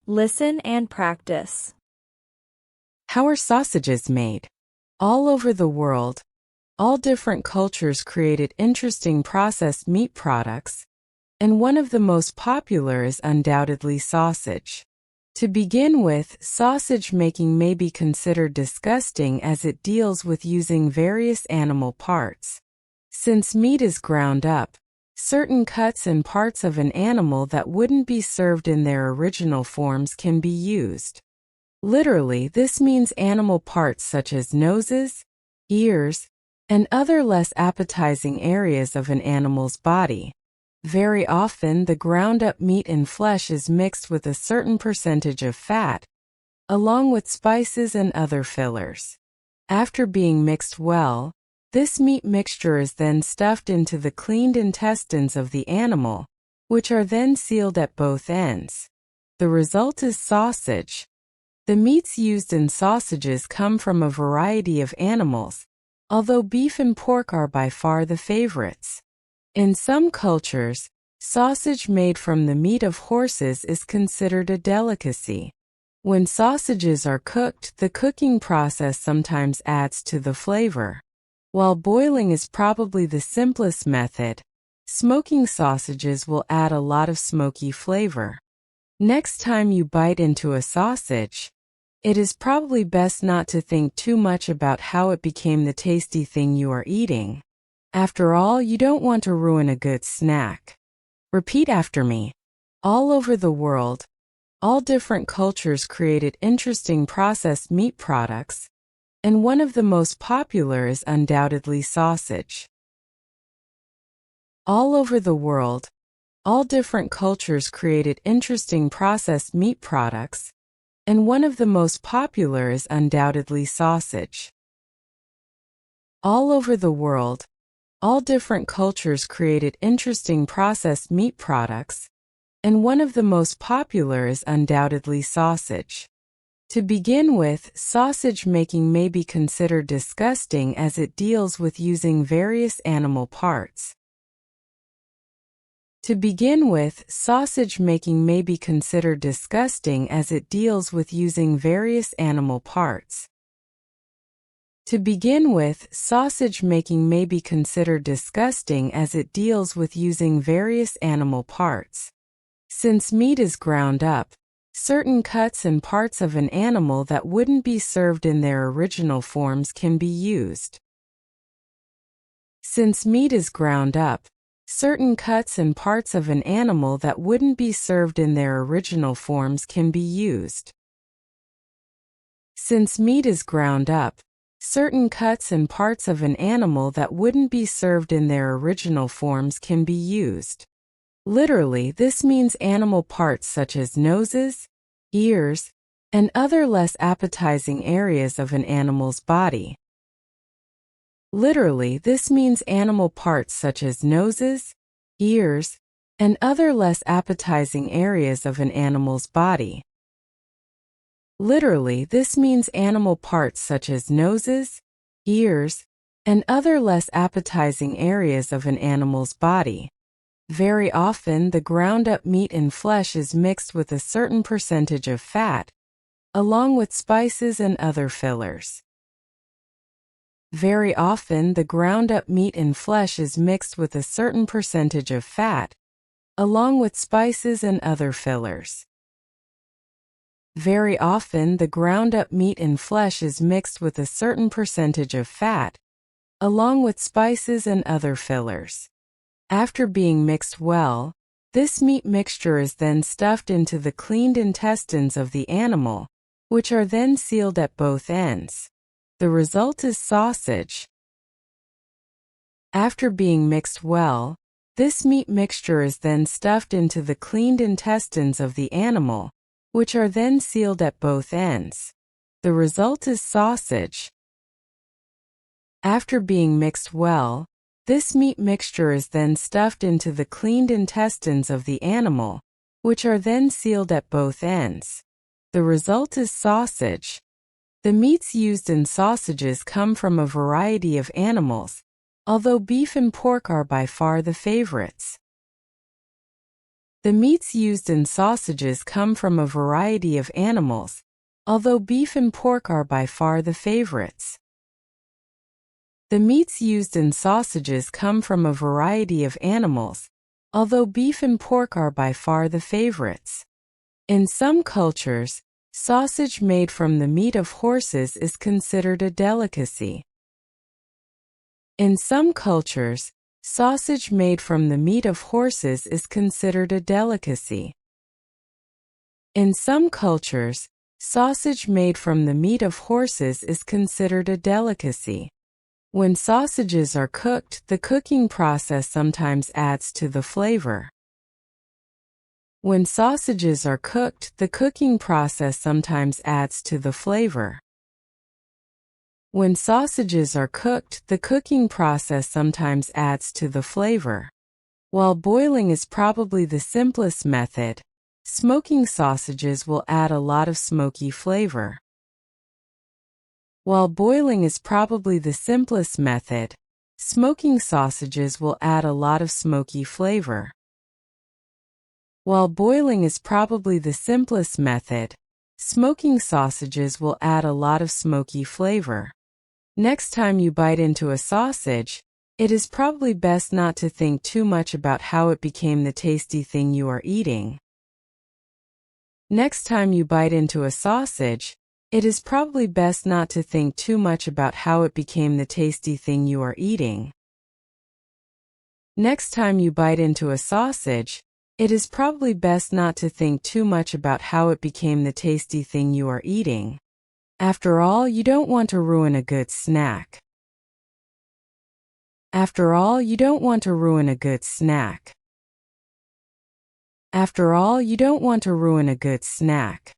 Listen and practice. How are sausages made? All over the world, all different cultures created interesting processed meat products, and one of the most popular is undoubtedly sausage. To begin with, sausage making may be considered disgusting as it deals with using various animal parts. Since meat is ground up, certain cuts and parts of an animal that wouldn't be served in their original forms can be used. Literally, this means animal parts such as noses, ears, and other less appetizing areas of an animal's body. Very often, the ground-up meat and flesh is mixed with a certain percentage of fat, along with spices and other fillers. After being mixed well, this meat mixture is then stuffed into the cleaned intestines of the animal, which are then sealed at both ends. The result is sausage. The meats used in sausages come from a variety of animals, although beef and pork are by far the favorites. In some cultures, sausage made from the meat of horses is considered a delicacy. When sausages are cooked, the cooking process sometimes adds to the flavor. While boiling is probably the simplest method, smoking sausages will add a lot of smoky flavor. Next time you bite into a sausage, it is probably best not to think too much about how it became the tasty thing you are eating. After all, you don't want to ruin a good snack. Repeat after me. All over the world, all different cultures created interesting processed meat products, and one of the most popular is undoubtedly sausage. All over the world, all different cultures created interesting processed meat products, and one of the most popular is undoubtedly sausage. All over the world, all different cultures created interesting processed meat products, and one of the most popular is undoubtedly sausage. To begin with, sausage making may be considered disgusting as it deals with using various animal parts. To begin with, sausage making may be considered disgusting as it deals with using various animal parts. To begin with, sausage making may be considered disgusting as it deals with using various animal parts. Since meat is ground up, certain cuts and parts of an animal that wouldn't be served in their original forms can be used. Since meat is ground up, certain cuts and parts of an animal that wouldn't be served in their original forms can be used. Since meat is ground up, certain cuts and parts of an animal that wouldn't be served in their original forms can be used. Literally, this means animal parts such as noses, ears, and other less appetizing areas of an animal's body. Literally, this means animal parts such as noses, ears, and other less appetizing areas of an animal's body. Literally, this means animal parts such as noses, ears, and other less appetizing areas of an animal's body. Very often, the ground-up meat and flesh is mixed with a certain percentage of fat, along with spices and other fillers. Very often, the ground-up meat and flesh is mixed with a certain percentage of fat, along with spices and other fillers. Very often, the ground-up meat and flesh is mixed with a certain percentage of fat, along with spices and other fillers. After being mixed well, this meat mixture is then stuffed into the cleaned intestines of the animal, which are then sealed at both ends. The result is sausage. After being mixed well, this meat mixture is then stuffed into the cleaned intestines of the animal, which are then sealed at both ends. The result is sausage. After being mixed well, this meat mixture is then stuffed into the cleaned intestines of the animal, which are then sealed at both ends. The result is sausage. The meats used in sausages come from a variety of animals, although beef and pork are by far the favorites. The meats used in sausages come from a variety of animals, although beef and pork are by far the favorites. The meats used in sausages come from a variety of animals, although beef and pork are by far the favorites. In some cultures, sausage made from the meat of horses is considered a delicacy. In some cultures, sausage made from the meat of horses is considered a delicacy. In some cultures, sausage made from the meat of horses is considered a delicacy. When sausages are cooked, the cooking process sometimes adds to the flavor. When sausages are cooked, the cooking process sometimes adds to the flavor. When sausages are cooked, the cooking process sometimes adds to the flavor. While boiling is probably the simplest method, smoking sausages will add a lot of smoky flavor. While boiling is probably the simplest method, smoking sausages will add a lot of smoky flavor. While boiling is probably the simplest method, smoking sausages will add a lot of smoky flavor. Next time you bite into a sausage, it is probably best not to think too much about how it became the tasty thing you are eating. Next time you bite into a sausage, it is probably best not to think too much about how it became the tasty thing you are eating. Next time you bite into a sausage, it is probably best not to think too much about how it became the tasty thing you are eating. After all, you don't want to ruin a good snack. After all, you don't want to ruin a good snack. After all, you don't want to ruin a good snack.